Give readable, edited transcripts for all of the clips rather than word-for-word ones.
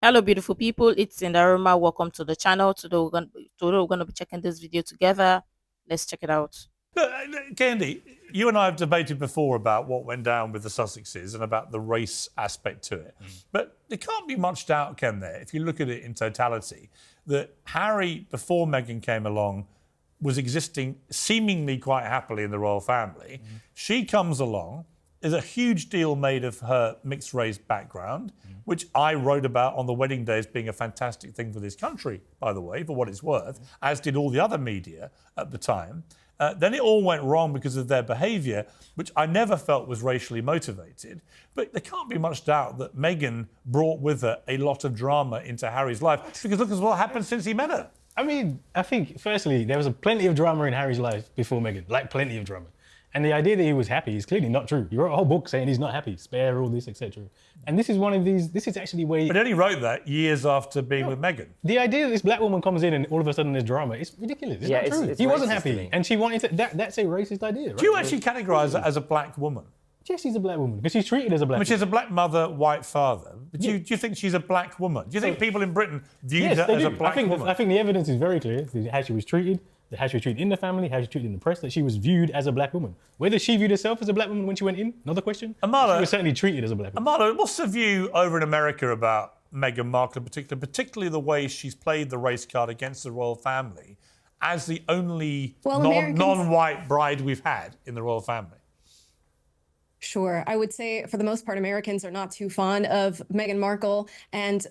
Hello, beautiful people. It's Sindafam. Welcome to the channel. Today we're gonna be checking this video together. Let's check it out. Look, Candy, you and I have debated before about what went down with the Sussexes and about the race aspect to it. But there can't be much doubt, can there, if you look at it in totality, that Harry, before Meghan came along, was existing seemingly quite happily in the royal family. She comes along. There's a huge deal made of her mixed race background, which I wrote about on the wedding day as being a fantastic thing for this country, by the way, for what it's worth, as did all the other media at the time. Then it all went wrong because of their behaviour, which I never felt was racially motivated. But there can't be much doubt that Meghan brought with her a lot of drama into Harry's life, because look at what happened since he met her. I mean, I think, firstly, there was plenty of drama in Harry's life before Meghan, like plenty of drama. And the idea that he was happy is clearly not true. He wrote a whole book saying he's not happy, spare all this, etc. And this is one of these, this is actually where... But he only wrote that years after being with Meghan. The idea that this black woman comes in and all of a sudden there's drama, it's ridiculous. It's not true. He wasn't happy. And she wanted to... That's a racist idea, right? Do you actually categorise her as a black woman? Yes, she's a black woman, because she's treated as a black woman. She's a black mother, white father. But do you think she's a black woman? Do you think people in Britain view her as a black woman? I think the evidence is very clear, how she was treated, how she was treated in the family, how she was treated in the press, that she was viewed as a black woman. Whether she viewed herself as a black woman when she went in, another question. Amala, she was certainly treated as a black woman. Amala, what's the view over in America about Meghan Markle in particular, particularly the way she's played the race card against the royal family as the only non-white bride we've had in the royal family? Sure. I would say for the most part, Americans are not too fond of Meghan Markle. And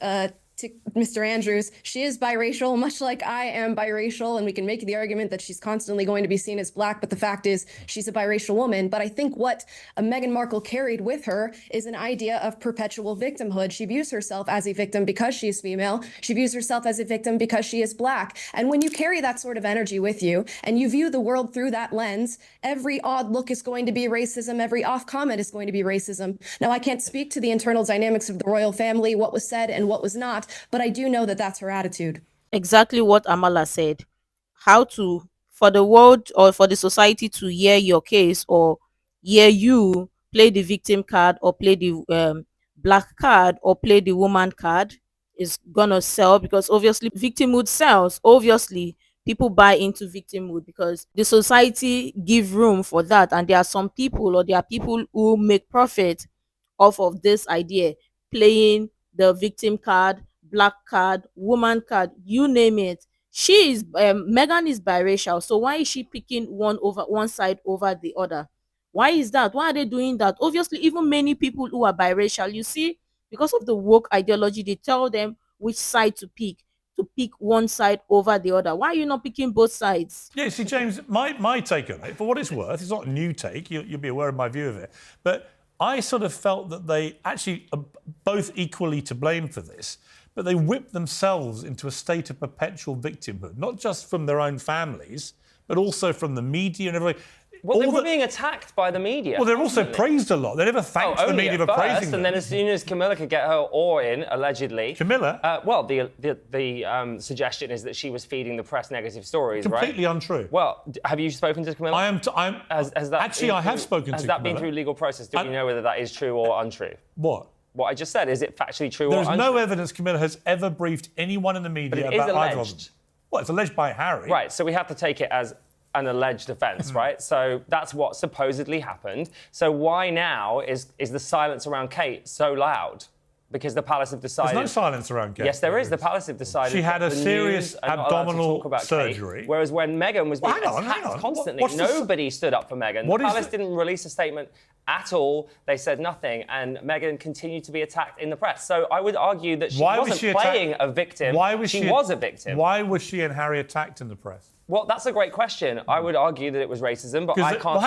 to Mr. Andrews, she is biracial, much like I am biracial, and we can make the argument that she's constantly going to be seen as black, but the fact is she's a biracial woman. But I think what Meghan Markle carried with her is an idea of perpetual victimhood. She views herself as a victim because she is female. She views herself as a victim because she is black. And when you carry that sort of energy with you and you view the world through that lens, every odd look is going to be racism. Every off comment is going to be racism. Now, I can't speak to the internal dynamics of the royal family, what was said and what was not, but I do know that that's her attitude. Exactly what Amala said. How to, for the world or for the society to hear your case or hear you play the victim card or play the black card or play the woman card is gonna sell, because obviously victimhood sells. Obviously people buy into victimhood because the society give room for that, and there are some people, or there are people who make profit off of this idea, playing the victim card, black card, woman card, you name it. She is Meghan is biracial, so why is she picking one side over the other? Why is that? Why are they doing that? Obviously, even many people who are biracial, you see, because of the woke ideology, they tell them which side to pick one side over the other. Why are you not picking both sides? Yeah, see, James, my take on it, for what it's worth, it's not a new take, you'll be aware of my view of it, but I sort of felt that they actually are both equally to blame for this, but they whipped themselves into a state of perpetual victimhood, not just from their own families, but also from the media and everything. Well, they were being attacked by the media. Well, they're also praised a lot. They never thanked the media for praising them. And then as soon as Camilla could get her oar in, allegedly... Camilla? Well, the suggestion is that she was feeding the press negative stories, Completely untrue. Well, have you spoken to Camilla? I have spoken to Camilla. Has that been through legal process? Do we know whether that is true or untrue? What? What I just said, is it factually true or untrue? There's no evidence Camilla has ever briefed anyone in the media about either of them. Well, it's alleged by Harry. Right, so we have to take it as an alleged offence, right? So that's what supposedly happened. So why now is the silence around Kate so loud? Because the palace have decided... There's no silence around Kate. Yes, there is. The palace have decided... She had a serious abdominal surgery. Kate, whereas when Meghan was being attacked constantly, nobody stood up for Meghan. The palace didn't release a statement at all. They said nothing, and Meghan continued to be attacked in the press. So I would argue that she wasn't playing a victim. She was a victim. Why was she and Harry attacked in the press? Well, that's a great question. I would argue that it was racism, but I can't.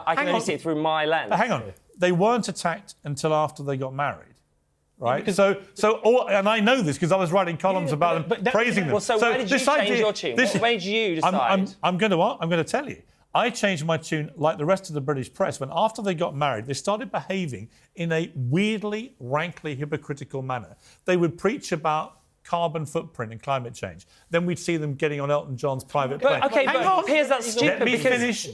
I can only see it through my lens. But hang on, they weren't attacked until after they got married, right? And I know this because I was writing columns about them, praising them. Well, so why did you change your tune? What made you decide? I'm going to tell you. I changed my tune like the rest of the British press when, after they got married, they started behaving in a weirdly, rankly hypocritical manner. They would preach about carbon footprint and climate change. Then we'd see them getting on Elton John's private plane. Okay, but Piers, that's stupid.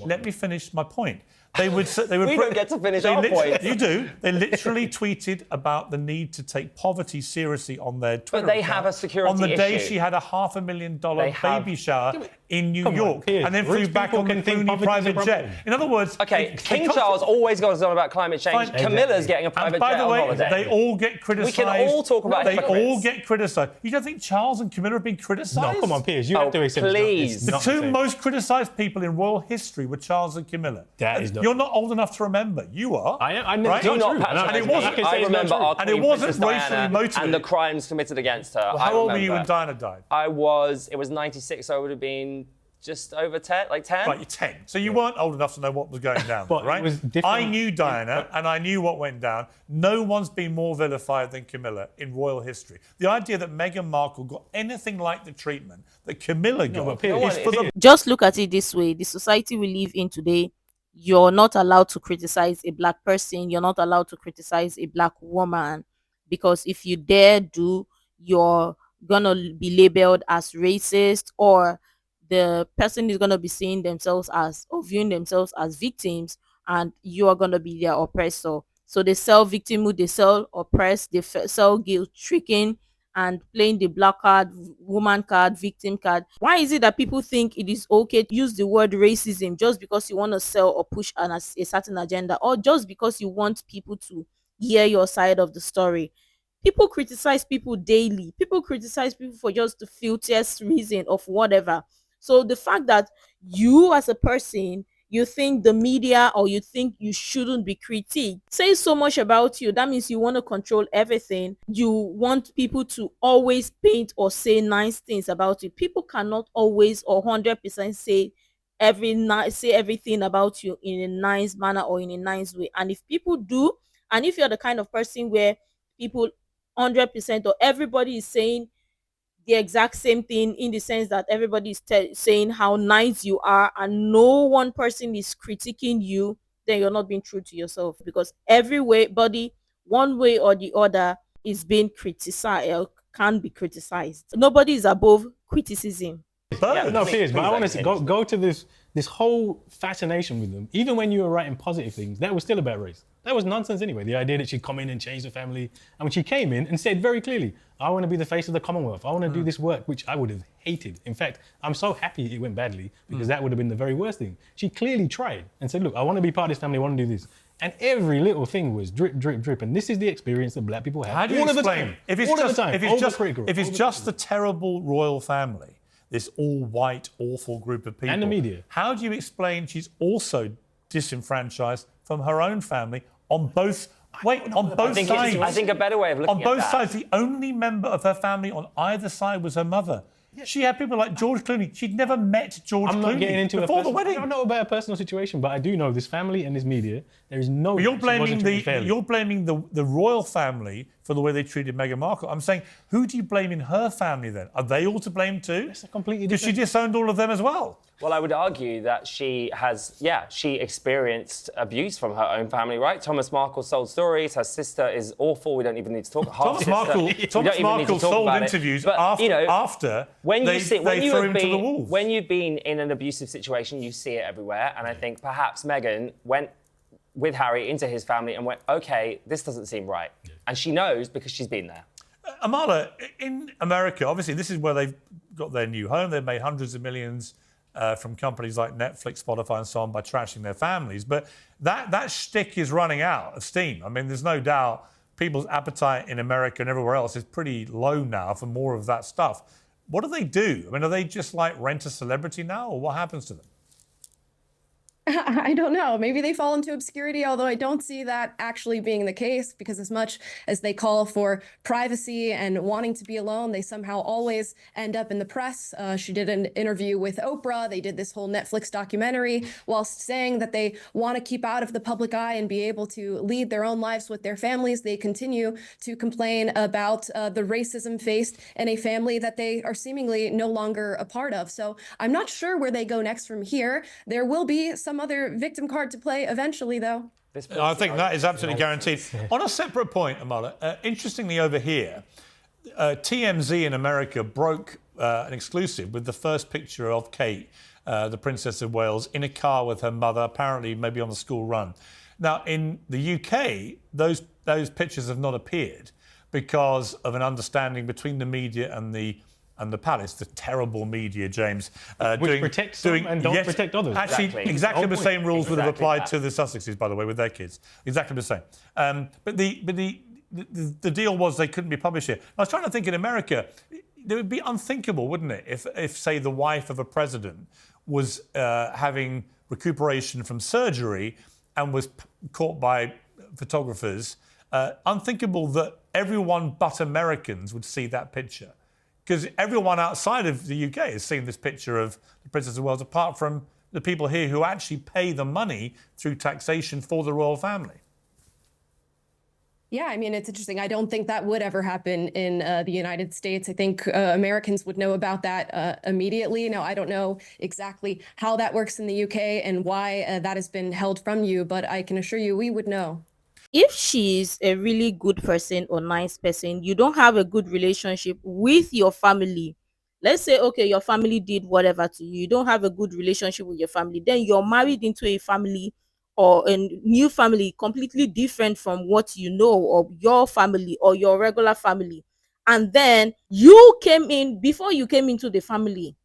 Let me finish my point. They would we don't get to finish our point. You do. They literally tweeted about the need to take poverty seriously on their Twitter But they account have a security on the day issue. she had a $500,000 baby shower in New York, Piers, and then flew rich back people on the can think Clooney poverty's a private jet. problem. In other words, Okay, King Charles always goes on about climate change. Fine. Camilla's getting a private and by jet the on way, holiday. they all get criticised. We can all talk about They hypocrites. all get criticised. You don't think Charles and Camilla have been criticised? No, come on, Piers. You have to accept please. The two most criticised people in royal history were Charles and Camilla. That is not You're not old enough to remember. You are. I am. Right? Do not And patronise it me. wasn't. I remember our And it Queen wasn't Princess racially Diana motivated. and the crimes committed against her. How old were you when Diana died? It was 96, so I would have been just over 10, like 10. Right, you're 10. So you weren't old enough to know what was going down, But it right? was different. I knew Diana and I knew what went down. No one's been more vilified than Camilla in royal history. The idea that Meghan Markle got anything like the treatment that Camilla got but Piers, is for the... Just look at it this way. The society we live in today, you're not allowed to criticize a black person. You're not allowed to criticize a black woman, because if you dare do, you're gonna be labeled as racist, or the person is gonna be seeing themselves as, or viewing themselves as victims, and you are gonna be their oppressor. So they sell victimhood, they sell oppressed, they sell guilt tricking, and playing the black card, woman card, victim card. Why is it that people think it is okay to use the word racism just because you want to sell or push a certain agenda, or just because you want people to hear your side of the story? People criticize people daily. People criticize people for just the filthiest reason of whatever. So the fact that you as a person, you think the media, or you think you shouldn't be critiqued, says so much about you. That means you want to control everything. You want people to always paint or say nice things about you. People cannot always or 100% say everything about you in a nice manner or in a nice way. And if people do, and if you're the kind of person where people 100% or everybody is saying the exact same thing, in the sense that everybody is saying how nice you are and no one person is critiquing you, then you're not being true to yourself, because everybody, one way or the other, is being criticized or can be criticized. Nobody is above criticism. No, Piers, but I want to go to this whole fascination with them. Even when you were writing positive things, that was still about race. That was nonsense anyway. The idea that she'd come in and change the family. And when she came in and said very clearly, I want to be the face of the Commonwealth. I want to do this work, which I would have hated. In fact, I'm so happy it went badly, because that would have been the very worst thing. She clearly tried and said, look, I want to be part of this family. I want to do this. And every little thing was drip, drip, drip. And this is the experience that black people have. How do you explain? If it's just the terrible royal family, this all-white, awful group of people. And the media. How do you explain she's also disenfranchised from her own family on both... on both sides. I think a better way of looking at that... On both sides, the only member of her family on either side was her mother. Yeah. She had people like George Clooney. She'd never met George Clooney. I'm not getting into before the wedding. I don't know about a personal situation, but I do know this family and this media. There is no... You're blaming the royal family for the way they treated Meghan Markle. I'm saying, who do you blame in her family then? Are they all to blame too? That's a completely different... Because she disowned all of them as well. Well, I would argue that she experienced abuse from her own family, right? Thomas Markle sold stories. Her sister is awful. We don't even need to talk. Thomas Markle sold interviews after they threw him to the wolves. When you've been in an abusive situation, you see it everywhere. And I think perhaps Meghan went with Harry into his family and went, OK, this doesn't seem right. Yeah. And she knows because she's been there. Amala, in America, obviously, this is where they've got their new home. They've made hundreds of millions from companies like Netflix, Spotify and so on by trashing their families. But that shtick is running out of steam. I mean, there's no doubt people's appetite in America and everywhere else is pretty low now for more of that stuff. What do they do? I mean, are they just like rent a celebrity now, or what happens to them? I don't know. Maybe they fall into obscurity, although I don't see that actually being the case, because as much as they call for privacy and wanting to be alone, they somehow always end up in the press. She did an interview with Oprah. They did this whole Netflix documentary whilst saying that they want to keep out of the public eye and be able to lead their own lives with their families. They continue to complain about the racism faced in a family that they are seemingly no longer a part of. So I'm not sure where they go next from here. There will be some other victim card to play eventually, though. I think that is absolutely guaranteed. On a separate point, Amala, interestingly over here, TMZ in America broke an exclusive with the first picture of Kate, the Princess of Wales, in a car with her mother, apparently maybe on the school run. Now, in the UK, those pictures have not appeared because of an understanding between the media and the palace, the terrible media, James. Which protects some and don't protect others. Actually, exactly the same rules would have applied to the Sussexes, by the way, with their kids. Exactly the same. But the deal was they couldn't be published here. I was trying to think, in America, it would be unthinkable, wouldn't it, if say, the wife of a president was having recuperation from surgery and was caught by photographers. Unthinkable that everyone but Americans would see that picture. Because everyone outside of the UK has seen this picture of the Princess of Wales, apart from the people here who actually pay the money through taxation for the royal family. Yeah, I mean, it's interesting. I don't think that would ever happen in the United States. I think Americans would know about that immediately. Now, I don't know exactly how that works in the UK and why that has been held from you, but I can assure you we would know. If she's a really good person or nice person, you don't have a good relationship with your family. Let's say, okay, your family did whatever to you. You don't have a good relationship with your family. Then you're married into a family or a new family completely different from what you know of your family or your regular family. And then you came in, before you came into the family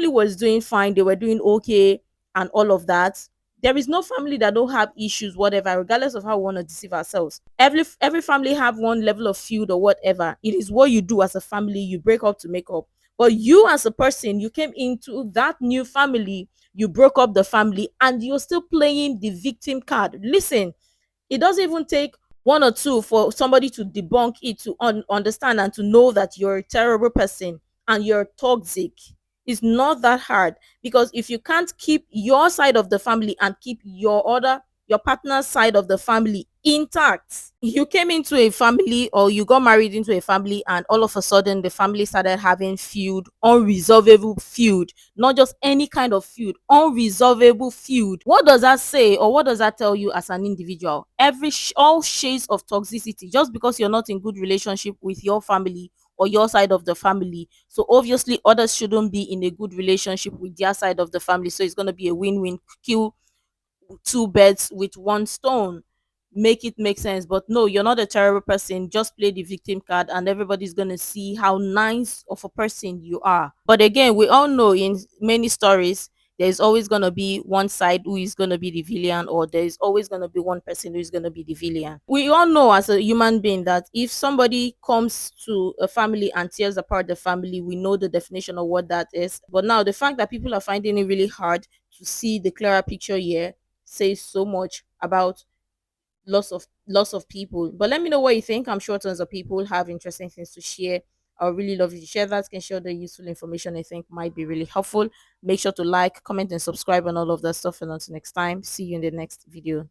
was doing fine. They were doing okay and all of that. There is no family that don't have issues, whatever, regardless of how we want to deceive ourselves. Every family have one level of feud or whatever. It is what you do as a family. You break up to make up. But you as a person, you came into that new family, you broke up the family, and you're still playing the victim card. Listen, it doesn't even take one or two for somebody to debunk it, to understand and to know that you're a terrible person and you're toxic. It's not that hard, because if you can't keep your side of the family and keep your partner's side of the family intact, you came into a family or you got married into a family and all of a sudden the family started having feud, unresolvable feud, not just any kind of feud, unresolvable feud. What does that say, or what does that tell you as an individual? All shades of toxicity, just because you're not in good relationship with your family or your side of the family, so obviously others shouldn't be in a good relationship with their side of the family. So it's going to be a win-win, kill two birds with one stone, make it make sense. But no, you're not a terrible person. Just play the victim card and everybody's going to see how nice of a person you are. But again, we all know in many stories there's always going to be one side who is going to be the villain, or there's always going to be one person who is going to be the villain. We all know as a human being that if somebody comes to a family and tears apart the family, we know the definition of what that is. But now the fact that people are finding it really hard to see the clearer picture here says so much about loss of people. But let me know what you think. I'm sure tons of people have interesting things to share. I would really love you to share that. Can share the useful information I think might be really helpful. Make sure to like, comment, and subscribe and all of that stuff. And until next time, see you in the next video.